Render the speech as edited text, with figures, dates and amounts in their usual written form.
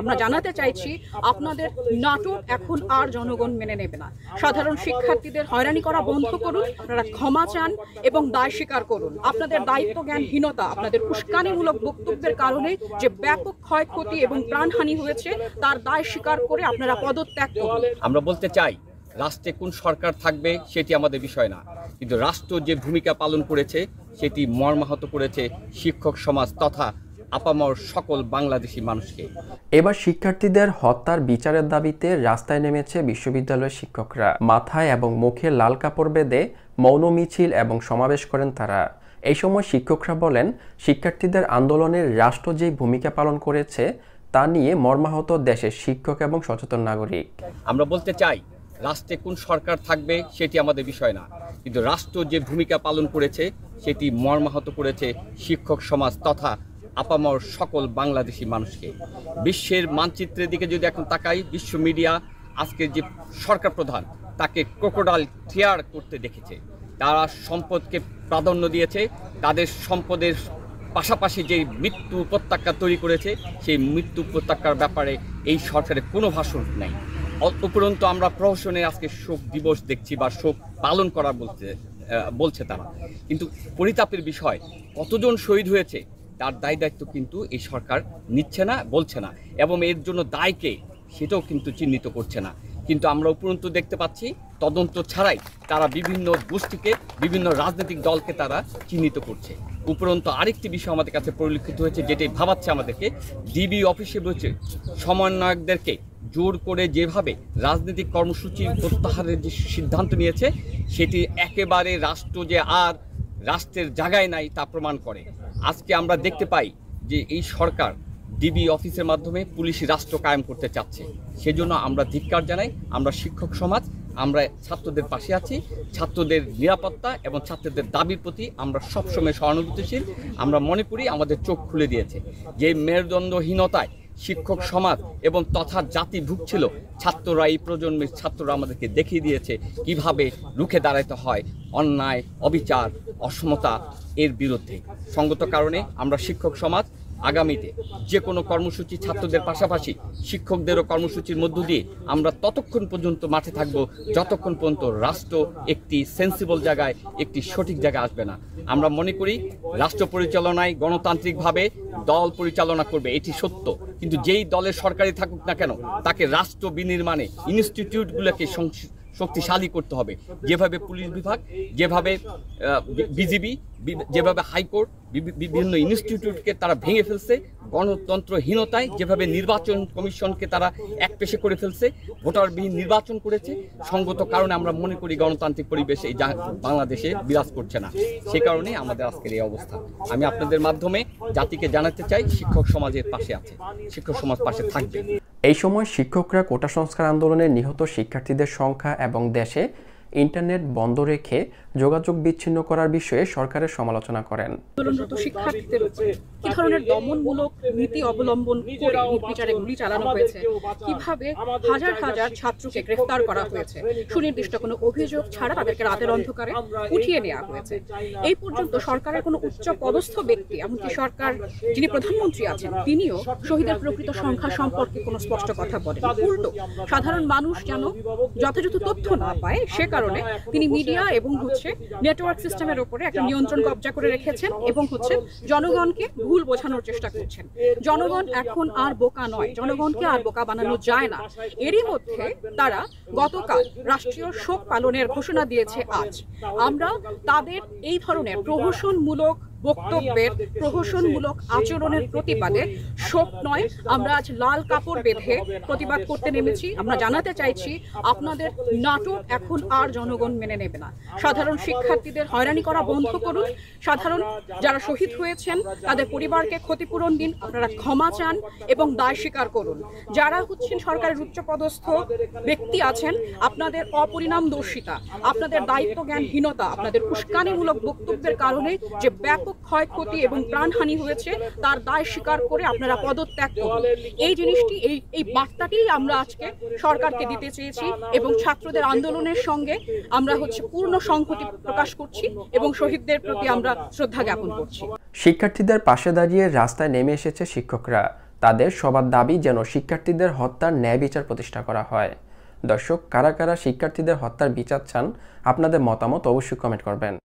আমরা জানাতে চাইছি আপনাদের নাটক এখন আর জনগণ মেনে নেবে না। সাধারণ শিক্ষার্থীদের হয়রানি করা বন্ধ করুন, আপনারা ক্ষমা চান এবং দায় স্বীকার করুন। আপনাদের দায়িত্ব জ্ঞানহীনতা, আপনাদের উস্কানিমূলক বক্তব্যের কারণে যে ব্যাপক ক্ষয়ক্ষতি এবং প্রাণহানি হয়েছে তার দায় স্বীকার করে আপনারা পদত্যাগ করুন। আমরা বলতে চাই, রাষ্ট্রে কোন সরকার থাকবে সেটি আমাদের বিষয় না, কিন্তু রাষ্ট্র যে ভূমিকা পালন করেছে সেটি মর্মাহত করেছে শিক্ষক সমাজ তথা আপামর সকল বাংলাদেশি মানুষকে। এবার শিক্ষার্থীদের হত্যার বিচারের দাবিতে রাস্তায় নেমেছে বিশ্ববিদ্যালয়ের শিক্ষকরা। মাথায় এবং মুখে লাল কাপড় বেঁধে মৌন মিছিল এবং সমাবেশ করেন তারা। এই সময় শিক্ষকরা বলেন, শিক্ষার্থীদের আন্দোলনের রাষ্ট্র যেই ভূমিকা পালন করেছে তা নিয়ে মর্মাহত দেশের শিক্ষক এবং সচেতন নাগরিক। আমরা বলতে চাই, রাষ্ট্রে কোন সরকার থাকবে সেটি আমাদের বিষয় না, কিন্তু রাষ্ট্র যে ভূমিকা পালন করেছে সেটি মর্মাহত করেছে শিক্ষক সমাজ তথা আপামর সকল বাংলাদেশি মানুষকে। বিশ্বের মানচিত্রের দিকে যদি এখন তাকাই, বিশ্ব মিডিয়া আজকের যে সরকার প্রধান তাকে ক্রোকোডাইল টিয়ার করতে দেখেছে। তারা সম্পদকে প্রাধান্য দিয়েছে, তাদের সম্পদের পাশাপাশি যে মৃত্যু উপত্যকা তৈরি করেছে সেই মৃত্যু উপত্যকার ব্যাপারে এই সরকারের কোনো ভাষণ নেই। উপরন্তু আমরা প্রহসনে আজকে শোক দিবস দেখছি বা শোক পালন করা বলছে তারা, কিন্তু পরিতাপের বিষয় কতজন শহীদ হয়েছে তার দায় দায়িত্ব কিন্তু এই সরকার নিচ্ছে না, বলছে না, এবং এর জন্য দায়কে সেটাও কিন্তু চিহ্নিত করছে না। কিন্তু আমরা উপরন্তু দেখতে পাচ্ছি তদন্ত ছাড়াই তারা বিভিন্ন গোষ্ঠীকে, বিভিন্ন রাজনৈতিক দলকে তারা চিহ্নিত করছে। উপরন্তু আরেকটি বিষয় আমাদের কাছে পরিলক্ষিত হয়েছে, যেটাই ভাবাচ্ছে আমাদেরকে, ডিবি অফিসে বসে সমন্বয়কদেরকে জোর করে যেভাবে রাজনৈতিক কর্মসূচি প্রত্যাহারের যে সিদ্ধান্ত নিয়েছে সেটি একেবারে রাষ্ট্র যে আর রাষ্ট্রের জায়গায় নাই তা প্রমাণ করে। আজকে আমরা দেখতে পাই যে এই সরকার ডিবি অফিসের মাধ্যমে পুলিশি রাষ্ট্র কায়েম করতে চাচ্ছে। সেজন্য আমরা ধিক্কার জানাই। আমরা শিক্ষক সমাজ, আমরা ছাত্রদের পাশে আছি। ছাত্রদের নিরাপত্তা এবং ছাত্রদের দাবির প্রতি আমরা সবসময় সহানুভূতিশীল। আমরা মনে করি আমাদের চোখ খুলে দিয়েছে যে মেরুদণ্ডহীনতায় শিক্ষক সমাজ এবং তথা জাতি ভুগছিল, ছাত্ররা, এই প্রজন্মের ছাত্ররা আমাদেরকে দেখিয়ে দিয়েছে কিভাবে রুখে দাঁড়াতে হয় অন্যায়, অবিচার, অসমতা এর বিরুদ্ধে। সঙ্গত কারণে আমরা শিক্ষক সমাজ আগামীতে যে কোনো কর্মসূচি ছাত্রদের পাশাপাশি শিক্ষকদেরও কর্মসূচির মধ্য দিয়ে আমরা ততক্ষণ পর্যন্ত মাঠে থাকব যতক্ষণ পর্যন্ত রাষ্ট্র একটি সেন্সিবল জায়গায়, একটি সঠিক জায়গায় আসবে না। আমরা মনে করি রাষ্ট্র পরিচালনায় গণতান্ত্রিকভাবে দল পরিচালনা করবে, এটি সত্য, কিন্তু যেই দলের সরকারি থাকুক না কেন তাকে রাষ্ট্র বিনির্মাণে ইনস্টিটিউটগুলোকে শক্তিশালী করতে হবে। যেভাবে পুলিশ বিভাগ, যেভাবে বিজিবি, যেভাবে হাইকোর্ট বিভিন্ন ইনস্টিটিউটকে তারা ভেঙে ফেলছে, গণতন্ত্রহীনতায় যেভাবে নির্বাচন কমিশনকে তারা একপেশে করে ফেলছে, ভোটারবিহীন নির্বাচন করেছে, সঙ্গত কারণে আমরা মনে করি গণতান্ত্রিক পরিবেশ এই বাংলাদেশে বিরাজ করছে না। সে কারণে আমাদের আজকের এই অবস্থা। আমি আপনাদের মাধ্যমে জাতিকে জানাতে চাই, শিক্ষক সমাজের পাশে আছে, শিক্ষক সমাজ পাশে থাকবে। এই সময় শিক্ষকরা কোটা সংস্কার আন্দোলনে নিহত শিক্ষার্থীদের সংখ্যা এবং দেশে ইন্টারনেট বন্ধ রেখে যোগাযোগ বিচ্ছিন্ন করার বিষয়ে সরকারের সমালোচনা করেন। আন্দোলনরত শিক্ষার্থীদের উপরে কি ধরনের দমনমূলক নীতি অবলম্বন করে নির্বিচারে গুলি চালানো হয়েছে, কিভাবে হাজার হাজার ছাত্রকে গ্রেফতার করা হয়েছে, সুনির্দিষ্ট কোনো অভিযোগ ছাড়া তাদেরকে রাতের অন্ধকারে উঠিয়ে নেওয়া হয়েছে। এই পর্যন্ত সরকারের কোনো উচ্চ পদস্থ ব্যক্তি, এমনকি সরকার যিনি প্রধানমন্ত্রী আছেন তিনিও শহীদের প্রকৃত সংখ্যা সম্পর্কে কোনো স্পষ্ট কথা বলেন। উল্টো সাধারণ মানুষ যেন যথাযথ তথ্য না পায় সে কারণে তিনি মিডিয়া এবং নেটওয়ার্ক সিস্টেমের উপরে একটা নিয়ন্ত্রণ কবজা করে রেখেছেন এবং জনগণকে ভুল বোঝানোর চেষ্টা করছেন। জনগণ এখন আর বোকা নয়, জনগণকে আর বোকা বানানো যায় না। এরই মধ্যে তারা গতকাল রাষ্ট্রীয় শোক পালনের ঘোষণা দিয়েছে। আজ আমরা তাদের এই ধরনের প্রহসনমূলক বক্তব্যের, প্রহসনমূলক আচরণের প্রতিবাদে শোক নয়, আমরা আজ লাল কাপড় বেঁধে প্রতিবাদ করতে নেমেছি। আমরা জানাতে চাইছি আপনাদের নাটক এখন আর জনগণ মেনে নেবে না। সাধারণ শিক্ষার্থীদের হয়রানি করা বন্ধ করুন, সাধারণ যারা শহীদ হয়েছেন তাদের পরিবারকে ক্ষতিপূরণ দিন, আপনারা ক্ষমা চান এবং দায় স্বীকার করুন। যারা সরকারের উচ্চপদস্থ ব্যক্তি আছেন, আপনাদের অপরিণামদর্শিতা, আপনাদের দায়িত্ব জ্ঞানহীনতা, আপনাদের উস্কানিমূলক বক্তব্যের কারণে যে ব্যাপক ক্ষয়ক্ষতি এবং প্রাণহানি হয়েছে তার দায় স্বীকার করে আপনারা পদত্যাগ করুন। এই জিনিসটি, এই বার্তাটি আমরা আজকে সরকারকে দিতে চেয়েছি এবং ছাত্রদের আন্দোলনের সঙ্গে আমরা পূর্ণ সংহতি প্রকাশ করছি এবং শহীদদের প্রতি আমরা শ্রদ্ধা জ্ঞাপন করছি। শিক্ষার্থীদের পাশে দাঁড়িয়ে রাস্তায় নেমে এসেছে শিক্ষকরা। তাদের সবার দাবি যেন শিক্ষার্থীদের হত্যার ন্যায় বিচার প্রতিষ্ঠা করা হয়। দর্শক, কারা কারা শিক্ষার্থীদের হত্যার বিচার চান, আপনাদের মতামত অবশ্যই কমেন্ট করবেন।